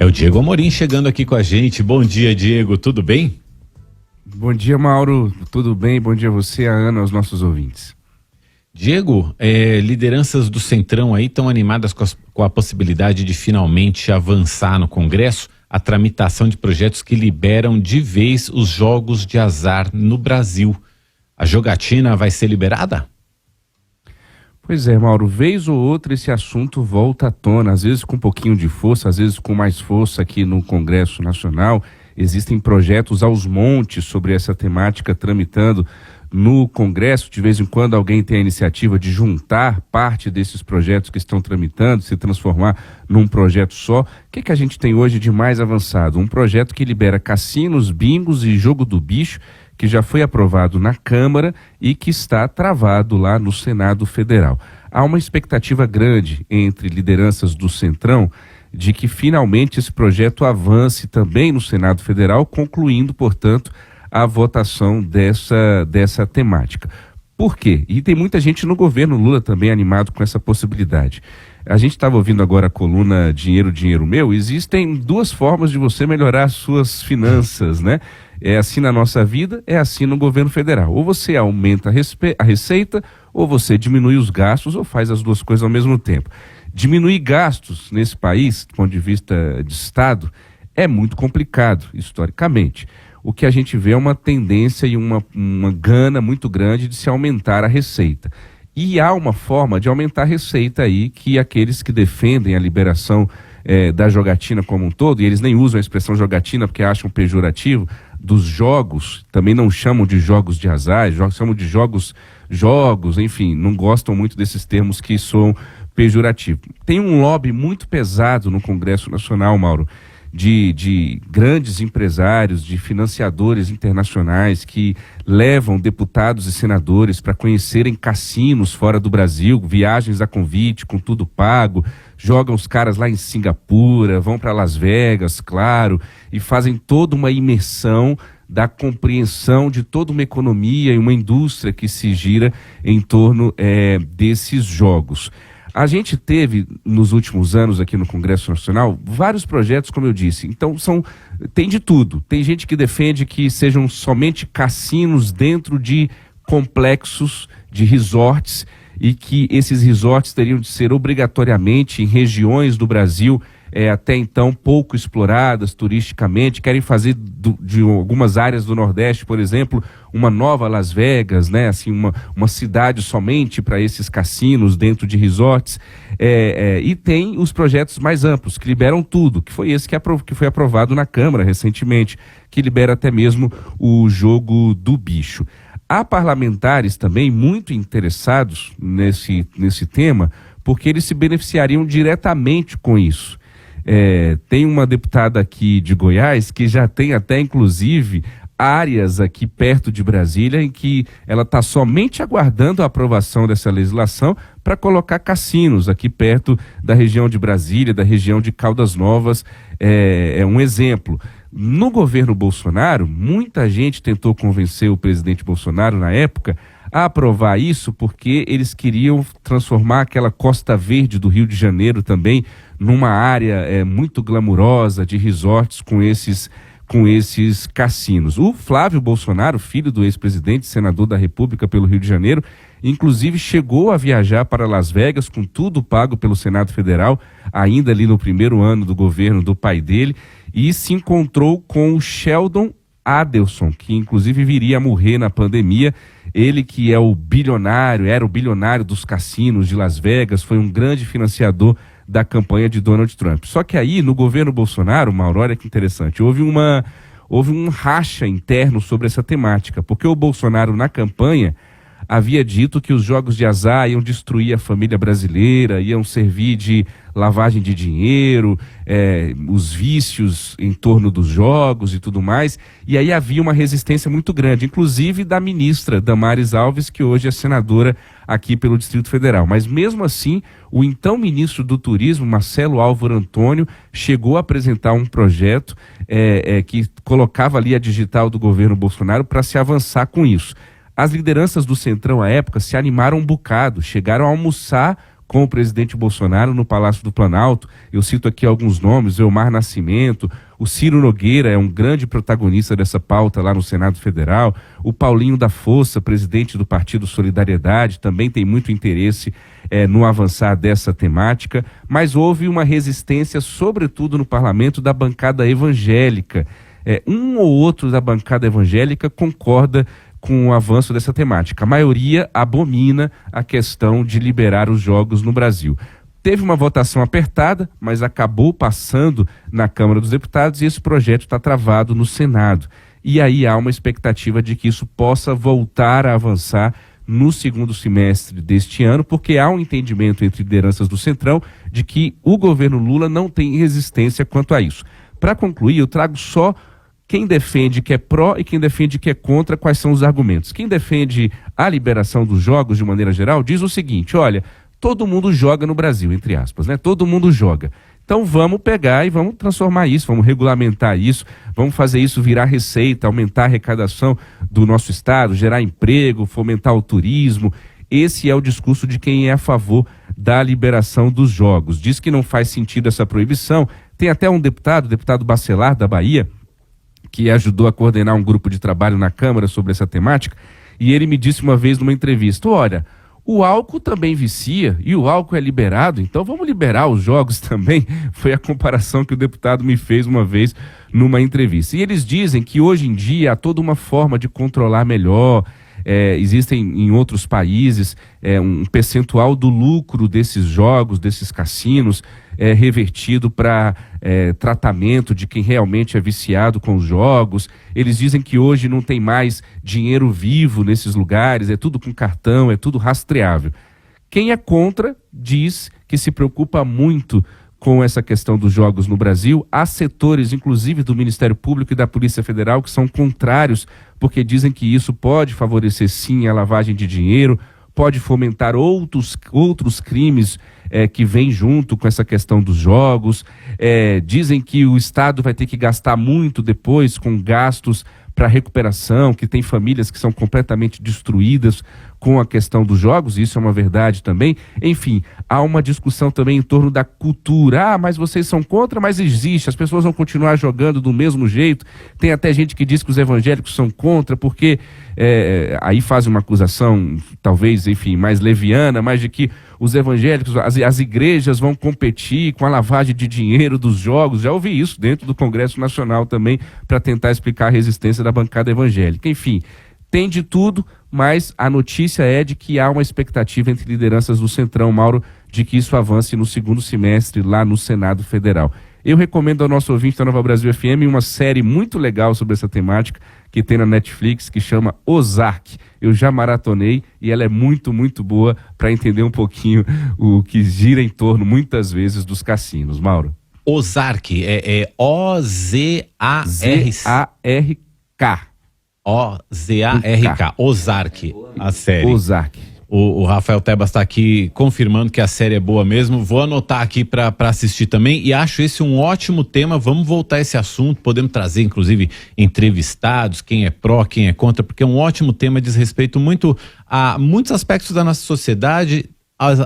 É o Diego Amorim chegando aqui com a gente. Bom dia, Diego, tudo bem? Bom dia, Mauro, tudo bem? Bom dia a você, a Ana, aos nossos ouvintes. Diego, lideranças do Centrão aí estão animadas com a possibilidade de finalmente avançar no Congresso a tramitação de projetos que liberam de vez os jogos de azar no Brasil. A jogatina vai ser liberada? Pois é, Mauro, vez ou outra esse assunto volta à tona, às vezes com um pouquinho de força, às vezes com mais força aqui no Congresso Nacional. Existem projetos aos montes sobre essa temática tramitando no Congresso. De vez em quando alguém tem a iniciativa de juntar parte desses projetos que estão tramitando, se transformar num projeto só. O que a gente tem hoje de mais avançado? Um projeto que libera cassinos, bingos e jogo do bicho, que já foi aprovado na Câmara e que está travado lá no Senado Federal. Há uma expectativa grande entre lideranças do Centrão de que finalmente esse projeto avance também no Senado Federal, concluindo, portanto, a votação dessa temática. Por quê? E tem muita gente no governo Lula também animado com essa possibilidade. A gente estava ouvindo agora a coluna Dinheiro, Dinheiro Meu. Existem duas formas de você melhorar as suas finanças, né? É assim na nossa vida, é assim no governo federal. Ou você aumenta a receita, ou você diminui os gastos, ou faz as duas coisas ao mesmo tempo. Diminuir gastos nesse país, do ponto de vista de Estado, é muito complicado, historicamente. O que a gente vê é uma tendência e uma gana muito grande de se aumentar a receita. E há uma forma de aumentar a receita aí que aqueles que defendem a liberação da jogatina como um todo, e eles nem usam a expressão jogatina porque acham pejorativo, dos jogos, também não chamam de jogos de azar, chamam de jogos, enfim, não gostam muito desses termos que soam pejorativos. Tem um lobby muito pesado no Congresso Nacional, Mauro, de grandes empresários, de financiadores internacionais que levam deputados e senadores para conhecerem cassinos fora do Brasil, viagens a convite, com tudo pago, jogam os caras lá em Singapura, vão para Las Vegas, claro, e fazem toda uma imersão da compreensão de toda uma economia e uma indústria que se gira em torno desses jogos. A gente teve, nos últimos anos aqui no Congresso Nacional, vários projetos, como eu disse. Então, tem de tudo. Tem gente que defende que sejam somente cassinos dentro de complexos de resorts e que esses resorts teriam de ser obrigatoriamente em regiões do Brasil até então pouco exploradas turisticamente, querem fazer de algumas áreas do Nordeste, por exemplo, uma nova Las Vegas, né? Assim, uma cidade somente para esses cassinos dentro de resorts, e tem os projetos mais amplos, que liberam tudo, que foi esse que foi aprovado na Câmara recentemente, que libera até mesmo o jogo do bicho. Há parlamentares também muito interessados nesse tema, porque eles se beneficiariam diretamente com isso. Tem uma deputada aqui de Goiás que já tem até, inclusive, áreas aqui perto de Brasília em que ela está somente aguardando a aprovação dessa legislação para colocar cassinos aqui perto da região de Brasília, da região de Caldas Novas. É um exemplo. No governo Bolsonaro, muita gente tentou convencer o presidente Bolsonaro, na época, a aprovar isso porque eles queriam transformar aquela Costa Verde do Rio de Janeiro também numa área muito glamurosa de resorts com esses cassinos. O Flávio Bolsonaro, filho do ex-presidente, senador da República pelo Rio de Janeiro, inclusive chegou a viajar para Las Vegas com tudo pago pelo Senado Federal, ainda ali no primeiro ano do governo do pai dele, e se encontrou com o Sheldon Adelson, que inclusive viria a morrer na pandemia. Ele que era o bilionário dos cassinos de Las Vegas, foi um grande financiador da campanha de Donald Trump. Só que aí, no governo Bolsonaro, Mauro, olha que interessante, houve um racha interno sobre essa temática, porque o Bolsonaro, na campanha, havia dito que os jogos de azar iam destruir a família brasileira, iam servir de lavagem de dinheiro, os vícios em torno dos jogos e tudo mais, e aí havia uma resistência muito grande, inclusive da ministra Damares Alves, que hoje é senadora aqui pelo Distrito Federal. Mas mesmo assim, o então ministro do Turismo, Marcelo Álvaro Antônio, chegou a apresentar um projeto que colocava ali a digital do governo Bolsonaro para se avançar com isso. As lideranças do Centrão à época se animaram um bocado, chegaram a almoçar com o presidente Bolsonaro no Palácio do Planalto. Eu cito aqui alguns nomes: Elmar Nascimento, o Ciro Nogueira é um grande protagonista dessa pauta lá no Senado Federal, o Paulinho da Força, presidente do Partido Solidariedade, também tem muito interesse no avançar dessa temática, mas houve uma resistência, sobretudo no parlamento, da bancada evangélica. Um ou outro da bancada evangélica concorda com o avanço dessa temática. A maioria abomina a questão de liberar os jogos no Brasil. Teve uma votação apertada, mas acabou passando na Câmara dos Deputados e esse projeto está travado no Senado. E aí há uma expectativa de que isso possa voltar a avançar no segundo semestre deste ano, porque há um entendimento entre lideranças do Centrão de que o governo Lula não tem resistência quanto a isso. Para concluir, eu trago só quem defende que é pró e quem defende que é contra, quais são os argumentos. Quem defende a liberação dos jogos de maneira geral diz o seguinte: olha, todo mundo joga no Brasil, entre aspas, né? Todo mundo joga. Então vamos pegar e vamos transformar isso, vamos regulamentar isso, vamos fazer isso virar receita, aumentar a arrecadação do nosso estado, gerar emprego, fomentar o turismo. Esse é o discurso de quem é a favor da liberação dos jogos. Diz que não faz sentido essa proibição. Tem até um deputado, o deputado Bacelar, da Bahia, que ajudou a coordenar um grupo de trabalho na Câmara sobre essa temática, e ele me disse uma vez numa entrevista: olha, o álcool também vicia e o álcool é liberado, então vamos liberar os jogos também. Foi a comparação que o deputado me fez uma vez numa entrevista. E eles dizem que hoje em dia há toda uma forma de controlar melhor. Existem em outros países um percentual do lucro desses jogos, desses cassinos, revertido para tratamento de quem realmente é viciado com os jogos. Eles dizem que hoje não tem mais dinheiro vivo nesses lugares, é tudo com cartão, é tudo rastreável. Quem é contra diz que se preocupa muito com essa questão dos jogos no Brasil. Há setores, inclusive do Ministério Público e da Polícia Federal, que são contrários, porque dizem que isso pode favorecer sim a lavagem de dinheiro, pode fomentar outros crimes que vêm junto com essa questão dos jogos. Dizem que o Estado vai ter que gastar muito depois com gastos para recuperação, que tem famílias que são completamente destruídas com a questão dos jogos, isso é uma verdade também. Enfim, há uma discussão também em torno da cultura. Ah, mas vocês são contra, mas existe, as pessoas vão continuar jogando do mesmo jeito. Tem até gente que diz que os evangélicos são contra, porque aí faz uma acusação, talvez, enfim, mais leviana, mas de que os evangélicos, as igrejas vão competir com a lavagem de dinheiro dos jogos. Já ouvi isso dentro do Congresso Nacional também, para tentar explicar a resistência da bancada evangélica. Enfim, tem de tudo, mas a notícia é de que há uma expectativa entre lideranças do Centrão, Mauro, de que isso avance no segundo semestre lá no Senado Federal. Eu recomendo ao nosso ouvinte da Nova Brasil FM uma série muito legal sobre essa temática que tem na Netflix, que chama Ozark. Eu já maratonei e ela é muito, muito boa para entender um pouquinho o que gira em torno, muitas vezes, dos cassinos. Mauro. Ozark, O-Z-A-R-C. Z-A-R-K. O-Z-A-R-K. Ozark, a série. Ozark. O Rafael Tebas está aqui confirmando que a série é boa mesmo. Vou anotar aqui para assistir também e acho esse um ótimo tema. Vamos voltar a esse assunto. Podemos trazer, inclusive, entrevistados, quem é pró, quem é contra, porque é um ótimo tema, diz respeito muito a muitos aspectos da nossa sociedade,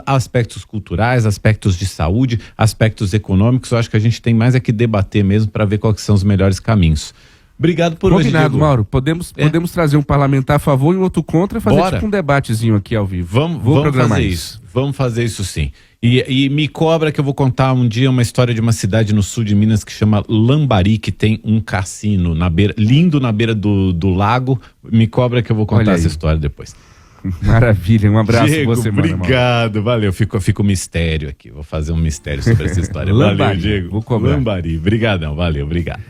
aspectos culturais, aspectos de saúde, aspectos econômicos. Eu acho que a gente tem mais é que debater mesmo para ver quais são os melhores caminhos. Obrigado por hoje, Combinado, Diego. Mauro. Podemos trazer um parlamentar a favor e um outro contra e fazer tipo um debatezinho aqui ao vivo. Vamos fazer isso. Vamos fazer isso sim. E me cobra que eu vou contar um dia uma história de uma cidade no sul de Minas que chama Lambari, que tem um cassino lindo na beira do lago. Me cobra que eu vou contar essa história depois. Maravilha, um abraço, Diego, boa semana. Obrigado, Mauro. Valeu. Fico mistério aqui. Vou fazer um mistério sobre essa história. Lambari, valeu, Diego. Vou cobrar. Lambari. Obrigadão, valeu, obrigado.